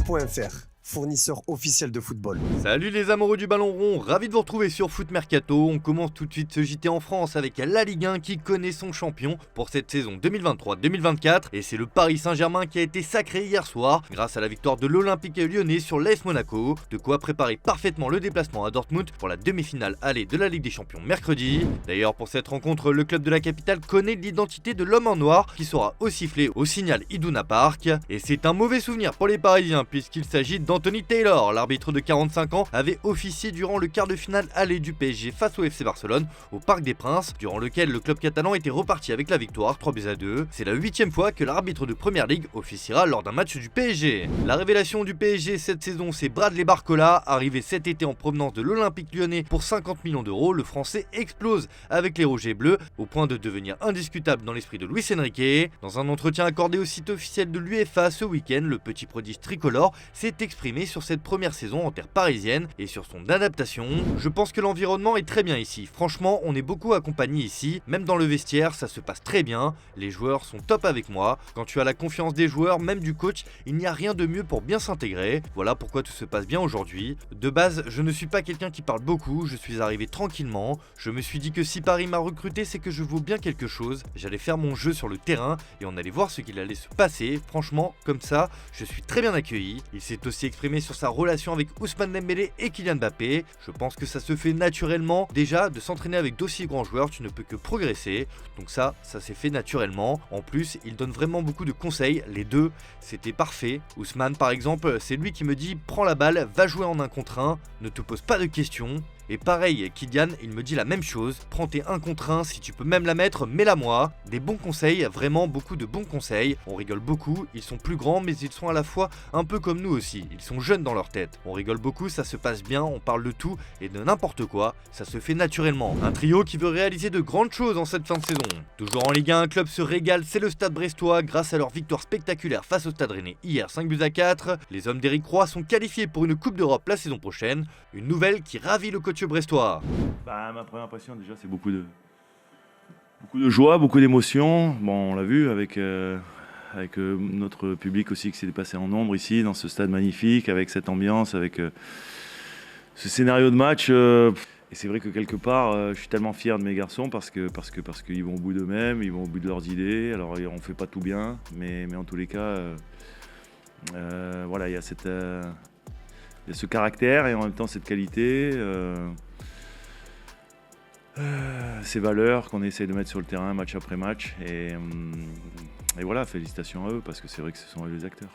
Foot.fr, fournisseur officiel de football. Salut les amoureux du ballon rond, ravi de vous retrouver sur Foot Mercato. On commence tout de suite ce JT en France avec la Ligue 1 qui connaît son champion pour cette saison 2023-2024 et c'est le Paris Saint-Germain qui a été sacré hier soir grâce à la victoire de l'Olympique Lyonnais sur l'AS Monaco. De quoi préparer parfaitement le déplacement à Dortmund pour la demi-finale aller de la Ligue des Champions mercredi. D'ailleurs pour cette rencontre, le club de la capitale connaît l'identité de l'homme en noir qui sera au sifflet au Signal Iduna Park. Et c'est un mauvais souvenir pour les Parisiens puisqu'il s'agit d'Anthony Taylor. L'arbitre de 45 ans avait officié durant le quart de finale aller du PSG face au FC Barcelone au Parc des Princes, durant lequel le club catalan était reparti avec la victoire 3-2. C'est la 8e fois que l'arbitre de Première Ligue officiera lors d'un match du PSG. La révélation du PSG cette saison, c'est Bradley Barcola, arrivé cet été en provenance de l'Olympique Lyonnais pour 50 millions d'euros. Le Français explose avec les Rouges et Bleus au point de devenir indiscutable dans l'esprit de Luis Enrique. Dans un entretien accordé au site officiel de l'UEFA ce week-end, le petit prodige tricolore s'est exprimé sur cette première saison en terre parisienne et sur son adaptation. Je pense que l'environnement est très bien ici. Franchement, on est beaucoup accompagné ici. Même dans le vestiaire, ça se passe très bien. Les joueurs sont top avec moi. Quand tu as la confiance des joueurs, même du coach, il n'y a rien de mieux pour bien s'intégrer. Voilà pourquoi tout se passe bien aujourd'hui. De base, je ne suis pas quelqu'un qui parle beaucoup. Je suis arrivé tranquillement. Je me suis dit que si Paris m'a recruté, c'est que je vaux bien quelque chose. J'allais faire mon jeu sur le terrain et on allait voir ce qu'il allait se passer. Franchement, comme ça, je suis très bien accueilli. Il s'est aussi exprimé sur sa relation avec Ousmane Dembélé et Kylian Mbappé. Je pense que ça se fait naturellement. Déjà, de s'entraîner avec d'aussi grands joueurs, tu ne peux que progresser. Donc ça s'est fait naturellement. En plus, il donne vraiment beaucoup de conseils. Les deux, c'était parfait. Ousmane, par exemple, c'est lui qui me dit « Prends la balle, va jouer en 1 contre 1, ne te pose pas de questions ». Et pareil, Kylian, il me dit la même chose, prends tes 1 contre 1, si tu peux même la mettre, mets-la moi. Des bons conseils, vraiment beaucoup de bons conseils. On rigole beaucoup, ils sont plus grands mais ils sont à la fois un peu comme nous aussi, ils sont jeunes dans leur tête. On rigole beaucoup, ça se passe bien, on parle de tout et de n'importe quoi, ça se fait naturellement. Un trio qui veut réaliser de grandes choses en cette fin de saison. Toujours en Ligue 1, un club se régale, c'est le Stade Brestois grâce à leur victoire spectaculaire face au Stade Rennais hier 5-4. Les hommes d'Éric Roy sont qualifiés pour une Coupe d'Europe la saison prochaine, une nouvelle qui ravit le coach brestois. Ma première impression déjà c'est beaucoup de joie, beaucoup d'émotions. Bon, on l'a vu avec notre public aussi qui s'est dépassé en nombre ici dans ce stade magnifique, avec cette ambiance, avec ce scénario de match. Et c'est vrai que quelque part, je suis tellement fier de mes garçons parce qu'ils vont au bout d'eux-mêmes, ils vont au bout de leurs idées. Alors on fait pas tout bien, mais en tous les cas, voilà, il y a ce caractère et en même temps cette qualité. Ces valeurs qu'on essaie de mettre sur le terrain match après match et voilà, félicitations à eux parce que c'est vrai que ce sont eux les acteurs.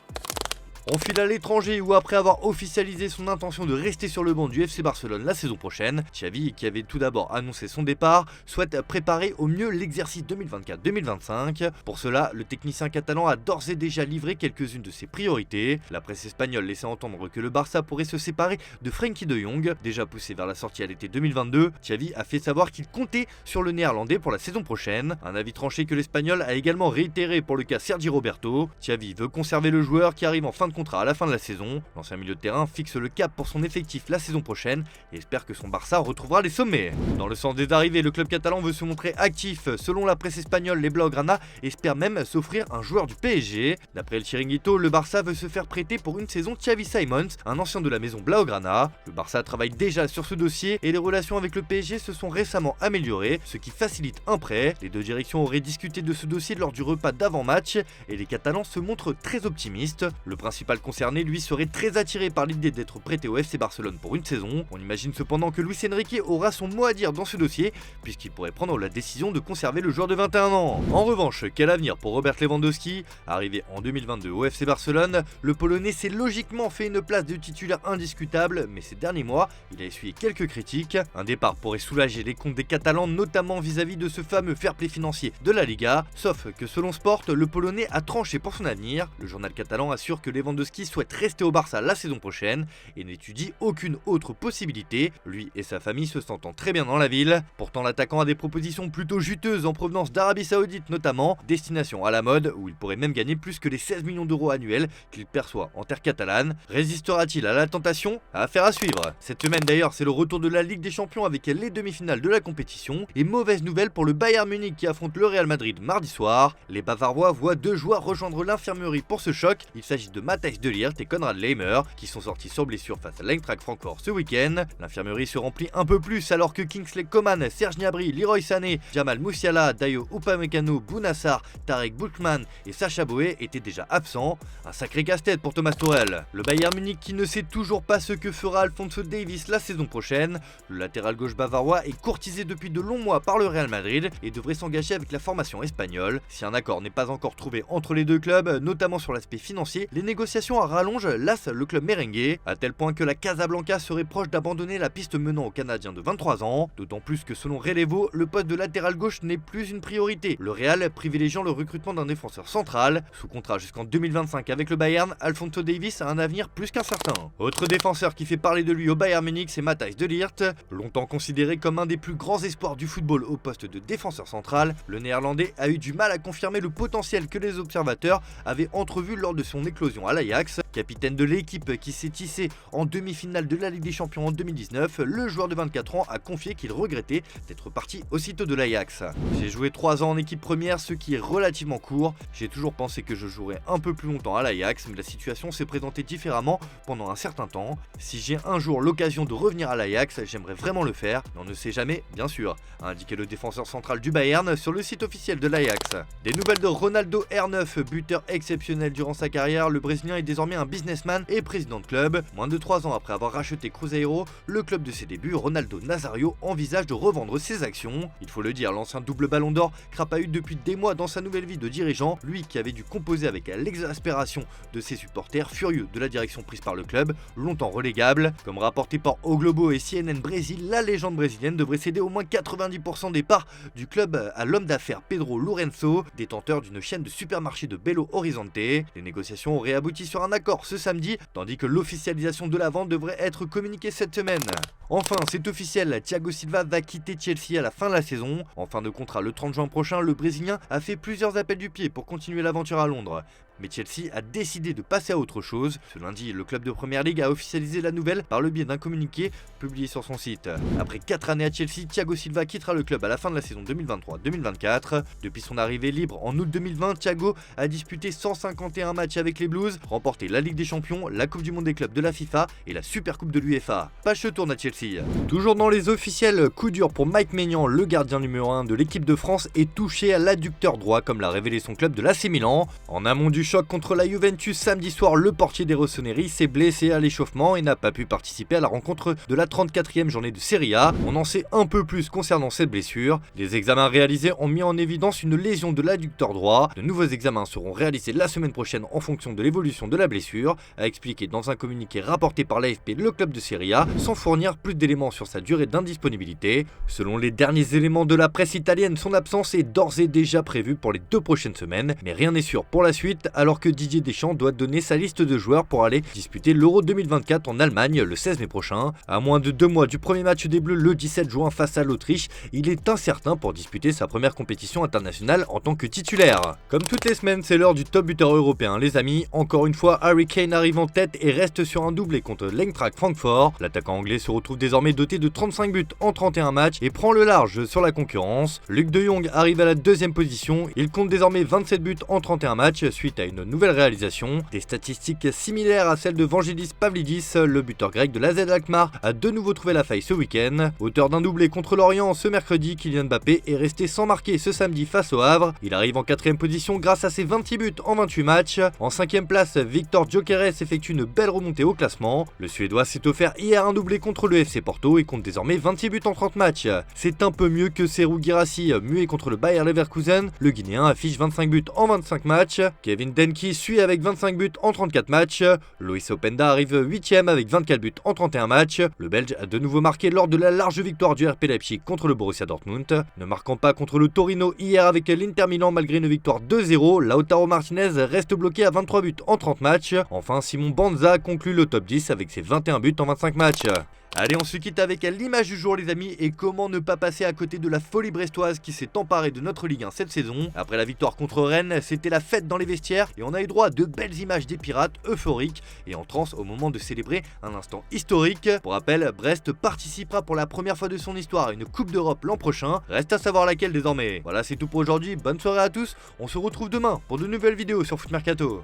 On file à l'étranger où après avoir officialisé son intention de rester sur le banc du FC Barcelone la saison prochaine, Xavi, qui avait tout d'abord annoncé son départ, souhaite préparer au mieux l'exercice 2024-2025. Pour cela, le technicien catalan a d'ores et déjà livré quelques-unes de ses priorités. La presse espagnole laissait entendre que le Barça pourrait se séparer de Frenkie de Jong, déjà poussé vers la sortie à l'été 2022. Xavi a fait savoir qu'il comptait sur le néerlandais pour la saison prochaine. Un avis tranché que l'espagnol a également réitéré pour le cas Sergi Roberto. Xavi veut conserver le joueur qui arrive en fin de contrat à la fin de la saison. L'ancien milieu de terrain fixe le cap pour son effectif la saison prochaine et espère que son Barça retrouvera les sommets. Dans le sens des arrivées, le club catalan veut se montrer actif. Selon la presse espagnole, les Blaugrana espèrent même s'offrir un joueur du PSG. D'après le Chiringuito, le Barça veut se faire prêter pour une saison Xavi Simons, un ancien de la maison Blaugrana. Le Barça travaille déjà sur ce dossier et les relations avec le PSG se sont récemment améliorées, ce qui facilite un prêt. Les deux directions auraient discuté de ce dossier lors du repas d'avant-match et les Catalans se montrent très optimistes. Le principal concerné, lui, serait très attiré par l'idée d'être prêté au FC Barcelone pour une saison. On imagine cependant que Luis Enrique aura son mot à dire dans ce dossier, puisqu'il pourrait prendre la décision de conserver le joueur de 21 ans. En revanche, quel avenir pour Robert Lewandowski? Arrivé en 2022 au FC Barcelone, le Polonais s'est logiquement fait une place de titulaire indiscutable, mais ces derniers mois, il a essuyé quelques critiques. Un départ pourrait soulager les comptes des Catalans, notamment vis-à-vis de ce fameux fair play financier de la Liga, sauf que selon Sport, le Polonais a tranché pour son avenir. Le journal catalan assure que Lewandowski souhaite rester au Barça la saison prochaine et n'étudie aucune autre possibilité, lui et sa famille se sentant très bien dans la ville. Pourtant, l'attaquant a des propositions plutôt juteuses en provenance d'Arabie Saoudite notamment, destination à la mode où il pourrait même gagner plus que les 16 millions d'euros annuels qu'il perçoit en terre catalane. Résistera-t-il à la tentation? Affaire à suivre. Cette semaine d'ailleurs, c'est le retour de la Ligue des Champions avec les demi-finales de la compétition et mauvaise nouvelle pour le Bayern Munich qui affronte le Real Madrid mardi soir. Les Bavarois voient deux joueurs rejoindre l'infirmerie pour ce choc. Il s'agit de Matt Matthijs de Ligt et Konrad Laimer qui sont sortis sur blessure face à l'Eintracht Francfort ce week-end. L'infirmerie se remplit un peu plus alors que Kingsley Coman, Serge Gnabry, Leroy Sané, Jamal Musiala, Dayo Upamecano, Bounassar, Tarek Buchmann et Sacha Boey étaient déjà absents. Un sacré casse-tête pour Thomas Tuchel. Le Bayern Munich qui ne sait toujours pas ce que fera Alphonso Davies la saison prochaine. Le latéral gauche bavarois est courtisé depuis de longs mois par le Real Madrid et devrait s'engager avec la formation espagnole. Si un accord n'est pas encore trouvé entre les deux clubs, notamment sur l'aspect financier, les négociations rallongent le club merengue, à tel point que la Casablanca serait proche d'abandonner la piste menant au Canadien de 23 ans, d'autant plus que selon Relevo, le poste de latéral gauche n'est plus une priorité, le Real privilégiant le recrutement d'un défenseur central. Sous contrat jusqu'en 2025 avec le Bayern, Alphonso Davies a un avenir plus qu'incertain. Autre défenseur qui fait parler de lui au Bayern Munich, c'est Matthijs de Ligt. Longtemps considéré comme un des plus grands espoirs du football au poste de défenseur central, le néerlandais a eu du mal à confirmer le potentiel que les observateurs avaient entrevu lors de son éclosion à l'Ajax. Capitaine de l'équipe qui s'est tissée en demi-finale de la Ligue des Champions en 2019, le joueur de 24 ans a confié qu'il regrettait d'être parti aussitôt de l'Ajax. J'ai joué 3 ans en équipe première, ce qui est relativement court. J'ai toujours pensé que je jouerais un peu plus longtemps à l'Ajax, mais la situation s'est présentée différemment pendant un certain temps. Si j'ai un jour l'occasion de revenir à l'Ajax, j'aimerais vraiment le faire, mais on ne sait jamais, bien sûr, a indiqué le défenseur central du Bayern sur le site officiel de l'Ajax. Des nouvelles de Ronaldo R9, buteur exceptionnel durant sa carrière, le Brésilien est désormais un businessman et président de club. Moins de 3 ans après avoir racheté Cruzeiro, le club de ses débuts, Ronaldo Nazario envisage de revendre ses actions. Il faut le dire, l'ancien double ballon d'or crapahute depuis des mois dans sa nouvelle vie de dirigeant, lui qui avait dû composer avec l'exaspération de ses supporters furieux de la direction prise par le club, longtemps relégable. Comme rapporté par O Globo et CNN Brésil, la légende brésilienne devrait céder au moins 90% des parts du club à l'homme d'affaires Pedro Lourenço, détenteur d'une chaîne de supermarchés de Belo Horizonte. Les négociations auraient abouti sur un accord ce samedi, tandis que l'officialisation de la vente devrait être communiquée cette semaine. Enfin, c'est officiel, Thiago Silva va quitter Chelsea à la fin de la saison. En fin de contrat le 30 juin prochain, le Brésilien a fait plusieurs appels du pied pour continuer l'aventure à Londres. Mais Chelsea a décidé de passer à autre chose. Ce lundi, le club de Première Ligue a officialisé la nouvelle par le biais d'un communiqué publié sur son site. Après 4 années à Chelsea, Thiago Silva quittera le club à la fin de la saison 2023-2024. Depuis son arrivée libre en août 2020, Thiago a disputé 151 matchs avec les Blues, remporté la Ligue des Champions, la Coupe du Monde des clubs de la FIFA et la Supercoupe de l'UEFA. Page se tourne à Chelsea. Toujours dans les officiels, coup dur pour Mike Maignan, le gardien numéro 1 de l'équipe de France est touché à l'adducteur droit comme l'a révélé son club de l'AC Milan. En amont du choc contre la Juventus samedi soir, le portier des Rossoneri s'est blessé à l'échauffement et n'a pas pu participer à la rencontre de la 34e journée de Serie A. On en sait un peu plus concernant cette blessure. Les examens réalisés ont mis en évidence une lésion de l'adducteur droit. De nouveaux examens seront réalisés la semaine prochaine en fonction de l'évolution de la blessure, a expliqué dans un communiqué rapporté par l'AFP le club de Serie A, sans fournir plus d'éléments sur sa durée d'indisponibilité. Selon les derniers éléments de la presse italienne, son absence est d'ores et déjà prévue pour les 2 prochaines semaines, mais rien n'est sûr pour la suite, alors que Didier Deschamps doit donner sa liste de joueurs pour aller disputer l'Euro 2024 en Allemagne le 16 mai prochain. À moins de 2 mois du premier match des Bleus le 17 juin face à l'Autriche, il est incertain pour disputer sa première compétition internationale en tant que titulaire. Comme toutes les semaines, c'est l'heure du top buteur européen les amis. Encore une fois, Harry Kane arrive en tête et reste sur un doublé contre l'Eintracht Francfort. L'attaquant anglais se retrouve désormais doté de 35 buts en 31 matchs et prend le large sur la concurrence. Luc de Jong arrive à la 2e position, il compte désormais 27 buts en 31 matchs suite à une nouvelle réalisation. Des statistiques similaires à celles de Vangelis Pavlidis, le buteur grec de l'AZ Alkmaar, a de nouveau trouvé la faille ce week-end. Auteur d'un doublé contre l'Orient ce mercredi, Kylian Mbappé est resté sans marquer ce samedi face au Havre. Il arrive en 4e position grâce à ses 26 buts en 28 matchs. En 5e place, Victor Gyökeres effectue une belle remontée au classement. Le Suédois s'est offert hier un doublé contre le FC Porto et compte désormais 26 buts en 30 matchs. C'est un peu mieux que Serhou Guirassy, muet contre le Bayer Leverkusen. Le Guinéen affiche 25 buts en 25 matchs. Kevin Denki suit avec 25 buts en 34 matchs. Loïs Openda arrive 8ème avec 24 buts en 31 matchs. Le Belge a de nouveau marqué lors de la large victoire du RP Leipzig contre le Borussia Dortmund. Ne marquant pas contre le Torino hier avec l'Inter Milan malgré une victoire 2-0, Lautaro Martinez reste bloqué à 23 buts en 30 matchs. Enfin, Simon Banza conclut le top 10 avec ses 21 buts en 25 matchs. Allez, on se quitte avec l'image du jour les amis, et comment ne pas passer à côté de la folie brestoise qui s'est emparée de notre Ligue 1 cette saison. Après la victoire contre Rennes, c'était la fête dans les vestiaires et on a eu droit à de belles images des Pirates euphoriques et en transe au moment de célébrer un instant historique. Pour rappel, Brest participera pour la première fois de son histoire à une Coupe d'Europe l'an prochain, reste à savoir laquelle désormais. Voilà, c'est tout pour aujourd'hui, bonne soirée à tous, on se retrouve demain pour de nouvelles vidéos sur Foot Mercato.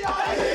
Allez